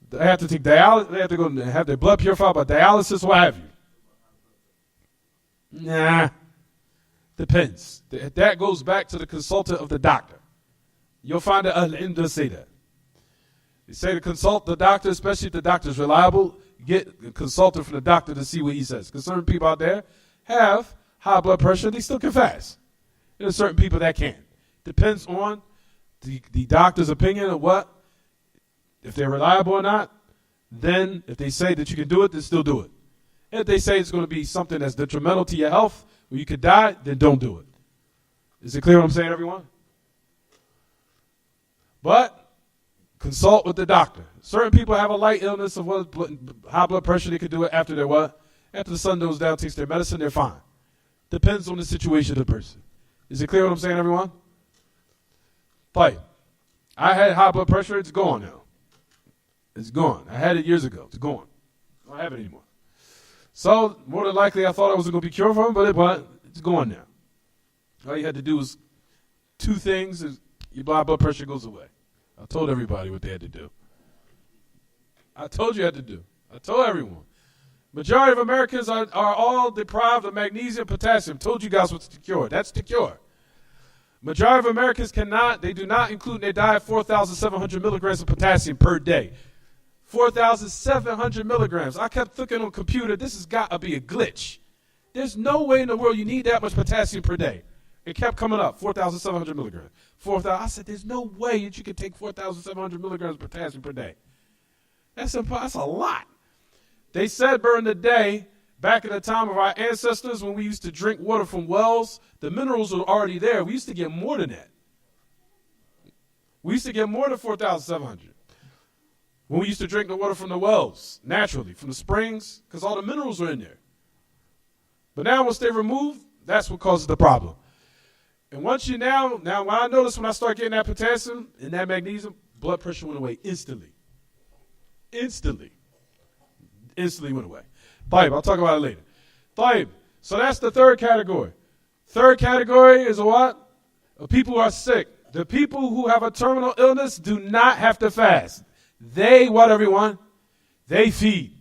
they have to take dialysis, they have to go and have their blood purified by dialysis, what have you. Nah, depends. That goes back to the consultant of the doctor. You'll find that Al-Ilm does say that. They say to consult the doctor, especially if the doctor is reliable, get a consultant from the doctor to see what he says. Because certain people out there have high blood pressure, they still can fast. And there's certain people that can't. Depends on the doctor's opinion of what, if they're reliable or not. Then if they say that you can do it, then still do it. If they say it's going to be something that's detrimental to your health, or you could die, then don't do it. Is it clear what I'm saying, everyone? But consult with the doctor. Certain people have a light illness of high blood pressure. They could do it after their what? After the sun goes down, takes their medicine, they're fine. Depends on the situation of the person. Is it clear what I'm saying, everyone? Fight. I had high blood pressure. It's gone now. It's gone. I had it years ago. It's gone. I don't have it anymore. So, more than likely, I thought I wasn't going to be cured from it, but it's gone now. All you had to do was 2 things, and your blood pressure goes away. I told everybody what they had to do. I told you what you had to do. I told everyone. Majority of Americans are all deprived of magnesium, potassium. Told you guys what's the cure. That's the cure. Majority of Americans they do not include in their diet 4,700 milligrams of potassium per day. 4,700 milligrams. I kept thinking on the computer, this has got to be a glitch. There's no way in the world you need that much potassium per day. It kept coming up, 4,700 milligrams. 4,000. I said, there's no way that you can take 4,700 milligrams of potassium per day. That's a lot. They said during the day, back in the time of our ancestors, when we used to drink water from wells, the minerals were already there. We used to get more than that. We used to get more than 4,700. When we used to drink the water from the wells, naturally, from the springs, because all the minerals were in there. But now once they removed, that's what causes the problem. And once you now when I noticed when I start getting that potassium and that magnesium, blood pressure went away instantly. Instantly went away. Taib, I'll talk about it later. Taib, so that's the third category. Third category is what? People who are sick. The people who have a terminal illness do not have to fast. They, what everyone? They feed.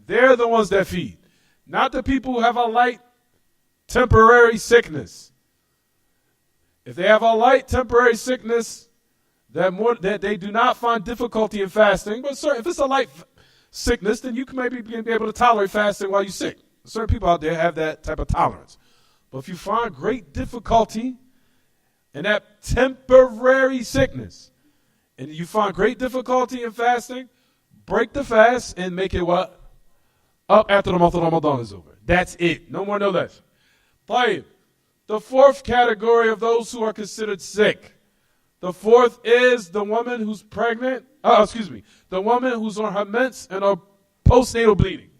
They're the ones that feed. Not the people who have a light temporary sickness. If they have a light temporary sickness, that they do not find difficulty in fasting. But if it's a light sickness, then you can maybe be able to tolerate fasting while you're sick. Certain people out there have that type of tolerance. But if you find great difficulty in that temporary sickness, and you find great difficulty in fasting, break the fast and make it what? Up after the month of Ramadan is over. That's it. No more, no less. Taib. The fourth category of those who are considered sick. The fourth is the woman who's pregnant. The woman who's on her mens and her postnatal bleeding.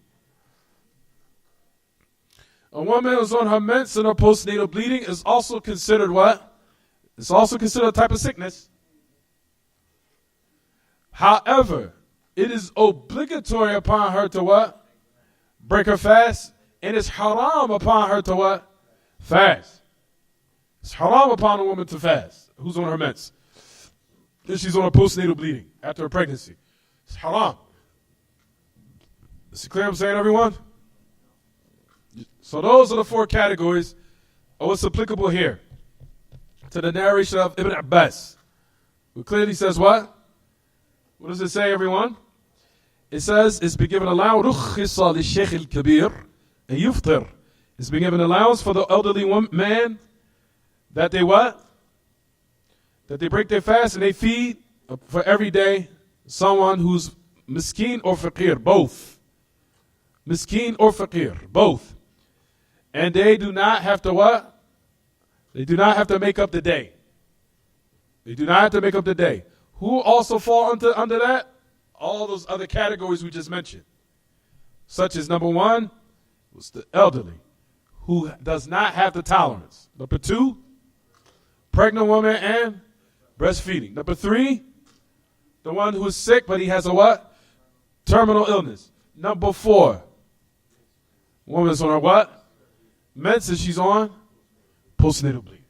A woman who's on her mens and her postnatal bleeding is also considered what? It's also considered a type of sickness. However, it is obligatory upon her to what? Break her fast. And it's haram upon her to what? Fast. It's haram upon a woman to fast who's on her mens. If she's on a postnatal bleeding after a pregnancy. It's haram. Is it clear what I'm saying, everyone? So those are the four categories of what's applicable here to the narration of Ibn Abbas. Who clearly says what? What does it say, everyone? It says it's been given allowance and yuftir. It's been given allowance for the elderly man that they what? That they break their fast and they feed for every day someone who's miskeen or faqir, both. Miskeen or faqir, both. And they do not have to what? They do not have to make up the day. They do not have to make up the day. Who also fall under that? All those other categories we just mentioned. Such as number one, was the elderly, who does not have the tolerance. Number two, pregnant woman and breastfeeding. Number three, the one who is sick but he has a what? Terminal illness. Number four, woman's on her what? Mens, and she's on postnatal bleeding.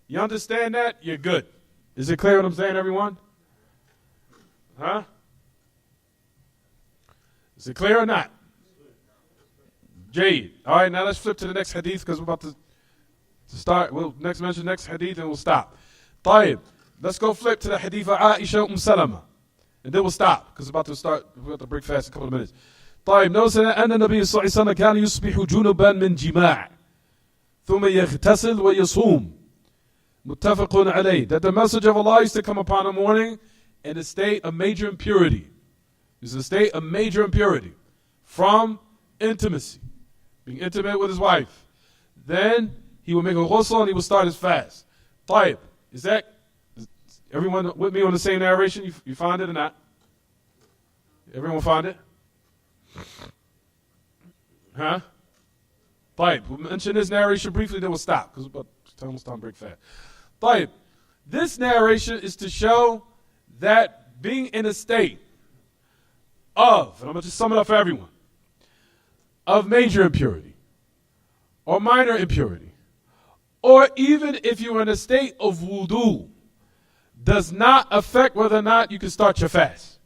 You understand that? You're good. Is it clear what I'm saying, everyone? Huh? Is it clear or not? Jade. All right, now let's flip to the next hadith because we're about to start. We'll next mention the next hadith and we'll stop. Taib. Let's go flip to the hadith of Aisha Salama. And then we'll stop because we're about to start. We're about to break fast in a couple of minutes. طيب notice أن النبي صلى الله عليه وسلم كان يصبح جنبا من جماع ثم يغتسل ويصوم متفق عليه. That the message of Allah used to come upon the morning in a state of major impurity. It's a state of major impurity from intimacy, being intimate with his wife. Then he would make a ghusl and he would start his fast. طيب, is everyone with me on the same narration? You find it or not? Everyone find it? Huh? طيب, we'll mention this narration briefly, then we'll stop because we're about to almost time to break fast. طيب, this narration is to show that being in a state of, and I'm going to just sum it up for everyone, of major impurity or minor impurity, or even if you're in a state of wudu, does not affect whether or not you can start your fast.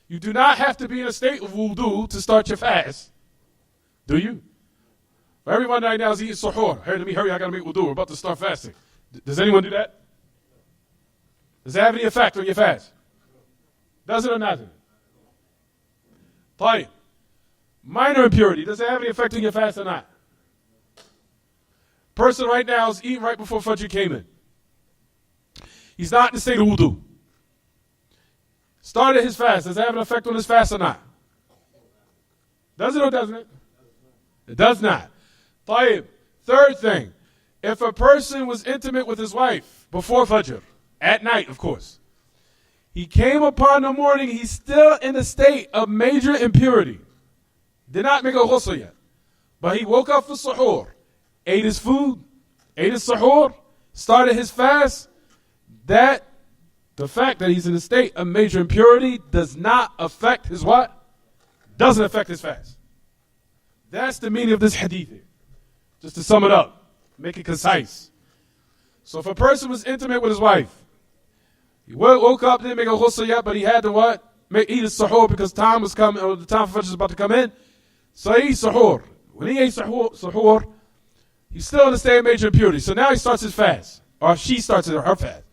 You do not have to be in a state of wudu to start your fast. Do you? Everyone right now is eating suhoor. Hey, let me hurry, I gotta make wudu. We're about to start fasting. Does anyone do that? Does it have any effect on your fast? Does it or not? طيب. Minor impurity. Does it have any effect on your fast or not? Person right now is eating right before Fajr came in. He's not in the state of wudu. Started his fast. Does it have an effect on his fast or not? Does it or doesn't it? It does not. طيب. Third thing. If a person was intimate with his wife before Fajr, at night of course, he came upon the morning, he's still in a state of major impurity. Did not make a ghusl yet. But he woke up for suhoor, ate his food, ate his suhoor, started his fast. The fact that he's in a state of major impurity does not affect his what? Doesn't affect his fast. That's the meaning of this hadith here. Just to sum it up, make it concise. So if a person was intimate with his wife, he woke up, didn't make a ghusl yet, but he had to what? Eat his suhoor because time was coming, or the time for Fajr was about to come in. So he ate suhoor. When he ate suhoor, he's still in a state of major impurity. So now he starts his fast. Or she starts her fast.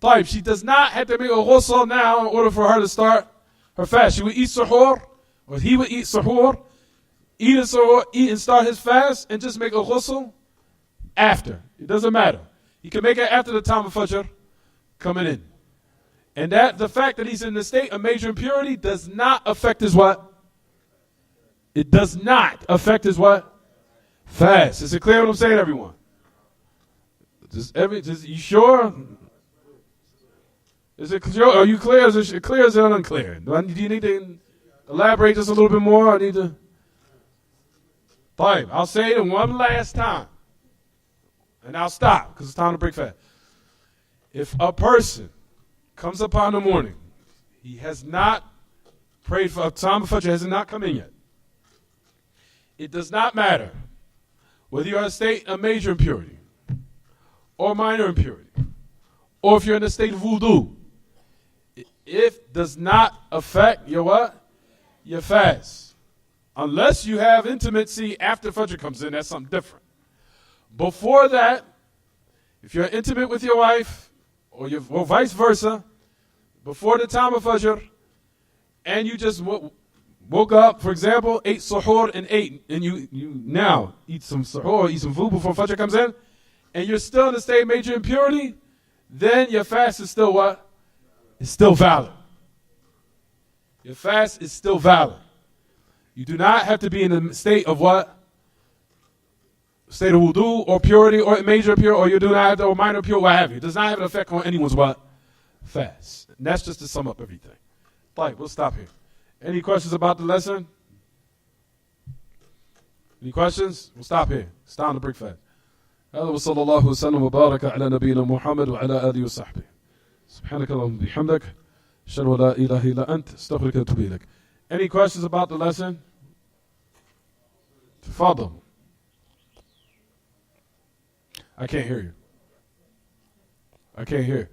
طيب, she does not have to make a ghusl now in order for her to start her fast. She would eat suhoor, or he would eat suhoor, eat and start his fast, and just make a ghusl after. It doesn't matter. He can make it after the time of Fajr coming in. And that the fact that he's in the state of major impurity does not affect his what? It does not affect his what? Fast. Is it clear what I'm saying, everyone? You sure? Is it clear? Are you clear? Is it clear or is it unclear? Do you need to elaborate just a little bit more? I need to. Fine. I'll say it one last time. And I'll stop because it's time to break fast. If a person comes upon the morning, he has not prayed for a time of Fajr, has not come in yet. It does not matter whether you're in a state of major impurity or minor impurity, or if you're in a state of wudu. It does not affect your what? Your fast. Unless you have intimacy after Fajr comes in, that's something different. Before that, if you're intimate with your wife, or vice versa, before the time of Fajr, and you just woke up, for example, ate suhoor and ate, and you now eat some suhoor, eat some food before Fajr comes in, and you're still in a state of major impurity, then your fast is still what? It's still valid. Your fast is still valid. You do not have to be in the state of what? State of wudu or purity or major pure, or you do not have to, or minor pure, what have you. It does not have an effect on anyone's what? Fast. And that's just to sum up everything. Right, we'll stop here. Any questions about the lesson? Any questions? We'll stop here. It's time to break fast. هذا وصلى الله وسلم وبارك على نبينا محمد وعلى آله وصحبه. سبحانك اللهم وبحمدك أشهد أن لا إله إلا أنت أستغفرك وأتوب إليك. Any questions about the lesson? تفضل. I can't hear you. I can't hear.